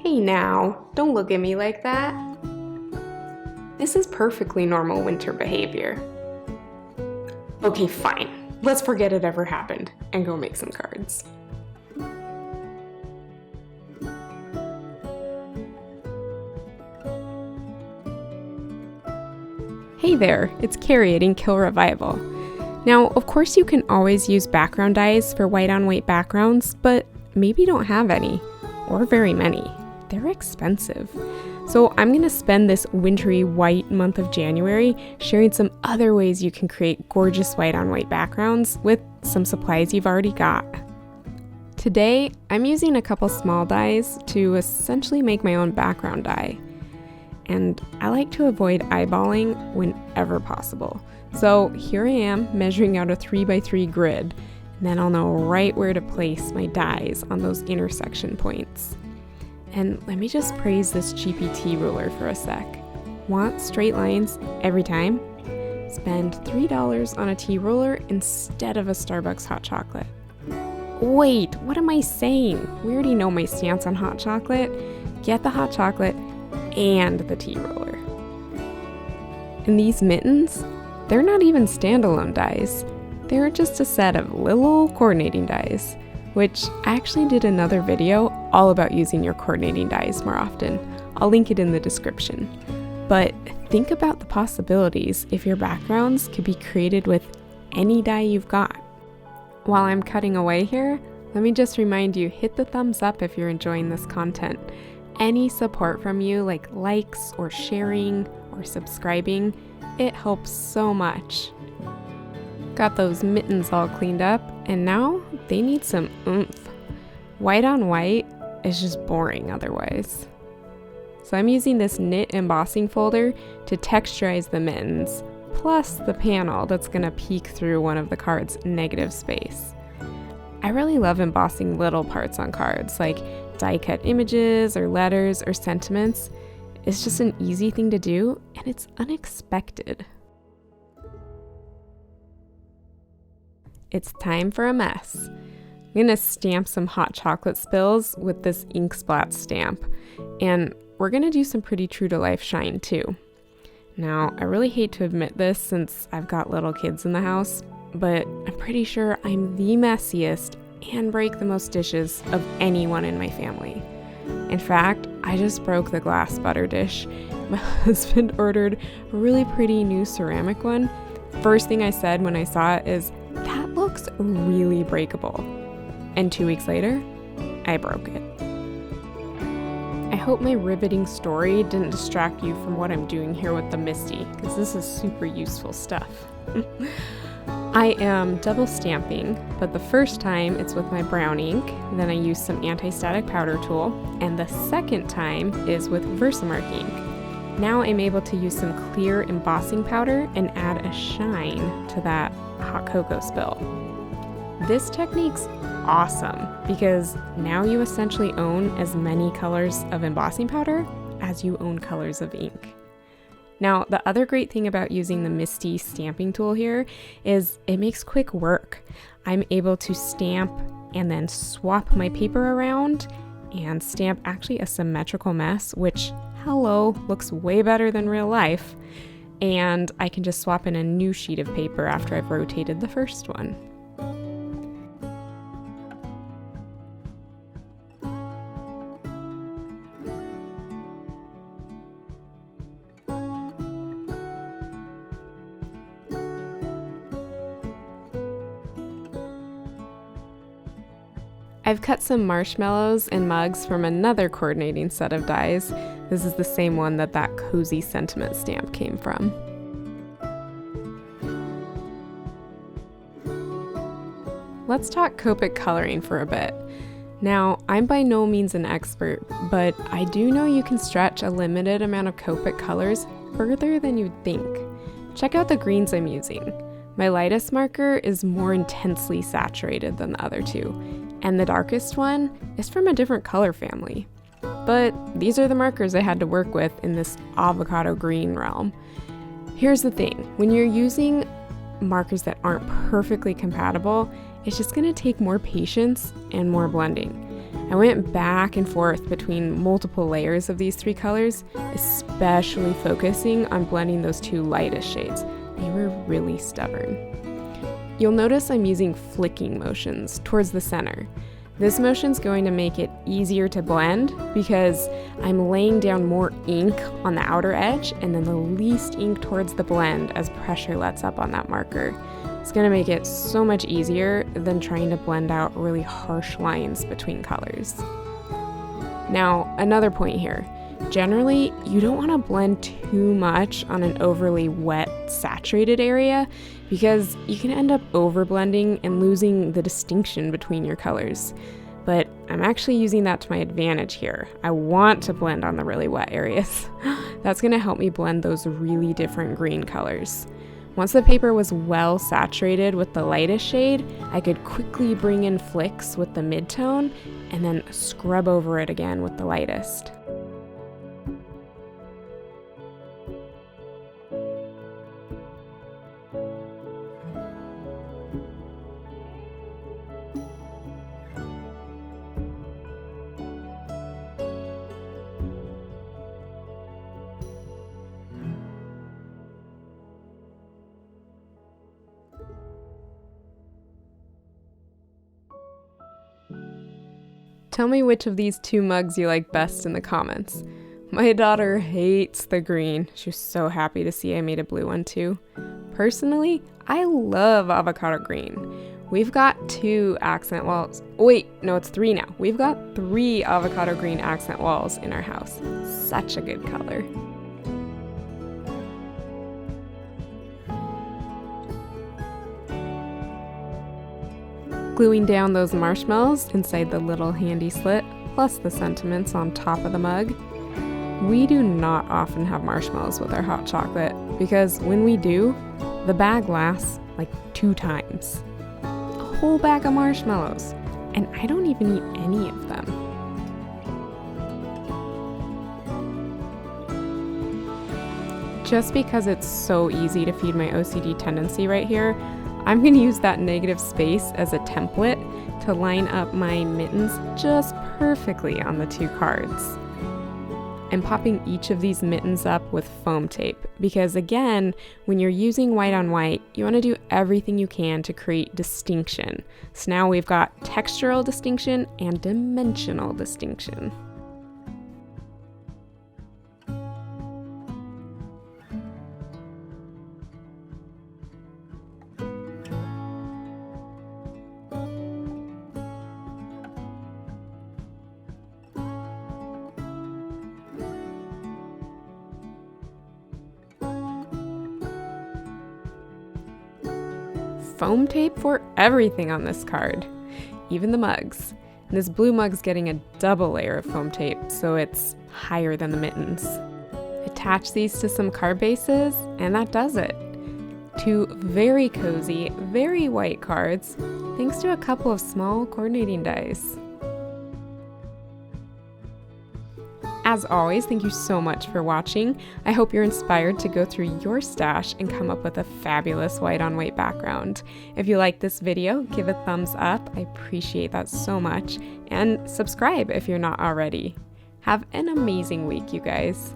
Hey now, don't look at me like that. This is perfectly normal winter behavior. Okay, fine. Let's forget it ever happened and go make some cards. Hey there, it's Carrie at Ink Hill Revival. Now, of course you can always use background dyes for white on white backgrounds, but maybe you don't have any, or very many. They're expensive. So I'm going to spend this wintry white month of January sharing some other ways you can create gorgeous white on white backgrounds with some supplies you've already got. Today, I'm using a couple small dyes to essentially make my own background dye. And I like to avoid eyeballing whenever possible. So here I am measuring out a 3x3 grid, and then I'll know right where to place my dyes on those intersection points. And let me just praise this GPT ruler for a sec. Want straight lines every time? Spend $3 on a tea ruler instead of a Starbucks hot chocolate. Wait, what am I saying? We already know my stance on hot chocolate. Get the hot chocolate and the tea roller. And these mittens, they're not even standalone dies. They're just a set of little coordinating dies, which I actually did another video all about using your coordinating dies more often. I'll link it in the description. But think about the possibilities if your backgrounds could be created with any die you've got. While I'm cutting away here, let me just remind you, hit the thumbs up if you're enjoying this content. Any support from you, like likes or sharing or subscribing, it helps so much. Got those mittens all cleaned up, and now they need some oomph. White on white is just boring otherwise. So I'm using this knit embossing folder to texturize the mittens, plus the panel that's going to peek through one of the card's negative space. I really love embossing little parts on cards, like die-cut images or letters or sentiments. It's just an easy thing to do, and it's unexpected. It's time for a mess. I'm going to stamp some hot chocolate spills with this ink splat stamp, and we're going to do some pretty true to life shine too. Now, I really hate to admit this since I've got little kids in the house, but I'm pretty sure I'm the messiest and break the most dishes of anyone in my family. In fact, I just broke the glass butter dish. My husband ordered a really pretty new ceramic one. First thing I said when I saw it is, "That looks really breakable." And 2 weeks later, I broke it. I hope my riveting story didn't distract you from what I'm doing here with the Misty, because this is super useful stuff. I am double stamping, but the first time it's with my brown ink, then I use some anti-static powder tool, and the second time is with Versamark ink. Now I'm able to use some clear embossing powder and add a shine to that hot cocoa spill. This technique's awesome because now you essentially own as many colors of embossing powder as you own colors of ink. Now, the other great thing about using the Misty stamping tool here is it makes quick work. I'm able to stamp and then swap my paper around and stamp actually a symmetrical mess, which, hello, looks way better than real life. And I can just swap in a new sheet of paper after I've rotated the first one. I've cut some marshmallows and mugs from another coordinating set of dies. This is the same one that cozy sentiment stamp came from. Let's talk Copic coloring for a bit. Now, I'm by no means an expert, but I do know you can stretch a limited amount of Copic colors further than you'd think. Check out the greens I'm using. My lightest marker is more intensely saturated than the other two, and the darkest one is from a different color family. But these are the markers I had to work with in this avocado green realm. Here's the thing, when you're using markers that aren't perfectly compatible, it's just going to take more patience and more blending. I went back and forth between multiple layers of these 3 colors, especially focusing on blending those 2 lightest shades. They were really stubborn. You'll notice I'm using flicking motions towards the center. This motion's going to make it easier to blend because I'm laying down more ink on the outer edge and then the least ink towards the blend as pressure lets up on that marker. It's going to make it so much easier than trying to blend out really harsh lines between colors. Now, another point here. Generally, you don't want to blend too much on an overly wet, saturated area because you can end up overblending and losing the distinction between your colors. But I'm actually using that to my advantage here. I want to blend on the really wet areas. That's going to help me blend those really different green colors. Once the paper was well saturated with the lightest shade, I could quickly bring in flicks with the mid-tone and then scrub over it again with the lightest. Tell me which of these 2 mugs you like best in the comments. My daughter hates the green. She was so happy to see I made a blue one too. Personally, I love avocado green. We've got 2 accent walls. Wait, no, it's 3 now. We've got 3 avocado green accent walls in our house. Such a good color. Gluing down those marshmallows inside the little handy slit, plus the sentiments on top of the mug. We do not often have marshmallows with our hot chocolate because when we do, the bag lasts like 2 times. A whole bag of marshmallows, and I don't even eat any of them. Just because it's so easy to feed my OCD tendency right here, I'm going to use that negative space as a template to line up my mittens just perfectly on the 2 cards. I'm popping each of these mittens up with foam tape because again, when you're using white on white, you want to do everything you can to create distinction. So now we've got textural distinction and dimensional distinction. Foam tape for everything on this card, even the mugs. And this blue mug's getting a double layer of foam tape, so it's higher than the mittens. Attach these to some card bases, and that does it. 2 very cozy, very white cards, thanks to a couple of small coordinating dies. As always, thank you so much for watching. I hope you're inspired to go through your stash and come up with a fabulous white on white background. If you like this video, give a thumbs up. I appreciate that so much. And subscribe if you're not already. Have an amazing week, you guys.